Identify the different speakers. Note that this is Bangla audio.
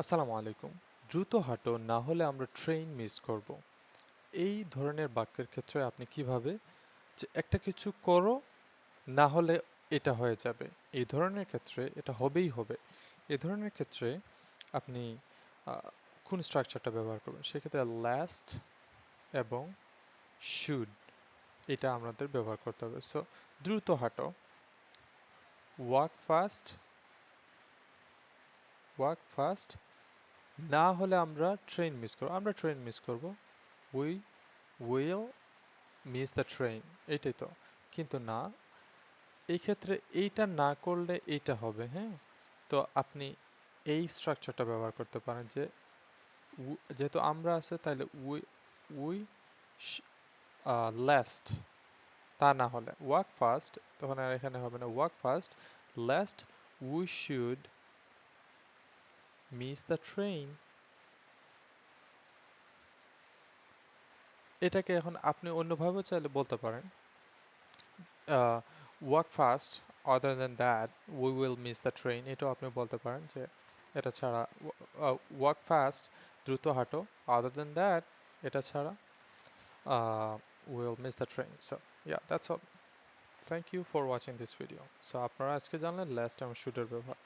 Speaker 1: আসসালামু আলাইকুম। দ্রুত হাঁটো, না হলে আমরা ট্রেন মিস করব। এই ধরনের বাক্যের ক্ষেত্রে আপনি কিভাবে যে একটা কিছু করো, না হলে এটা হয়ে যাবে। এই ধরনের ক্ষেত্রে এটা হবেই হবে। এই ধরনের ক্ষেত্রে আপনি কোন স্ট্রাকচারটা ব্যবহার করবেন? সেক্ষেত্রে লাস্ট এবং শুড এটা আমাদের ব্যবহার করতে হবে। সো দ্রুত হাঁটো, ওয়াক ফাস্ট, ওয়াক ফাস্ট, না হলে আমরা ট্রেন মিস করব। আমরা ট্রেন মিস করব। We will miss the train, এইটাই তো। কিন্তু না, এই ক্ষেত্রে এইটা না করলে এইটা হবে, হ্যাঁ। তো আপনি এই স্ট্রাকচারটা ব্যবহার করতে পারেন যে যেহেতু আমরা আছে তাহলে উই উই লাস্ট, তা না হলে ওয়াক ফাস্ট, তখন আর এখানে হবে না walk fast, last we should miss the train. এটাকে এখন আপনি অন্যভাবেও চাইলে বলতে পারেন, walk fast, other than that we will miss the train, এটাও আপনি বলতে পারেন যে এটা ছাড়া ওয়াক ফাস্ট, দ্রুত হাঁটো, other than that এটা ছাড়া we'll miss the train. So yeah, that's all. Thank you for watching this video. So আপনারা আজকে জানলেন লাস্ট এবং শুডের ব্যবহার।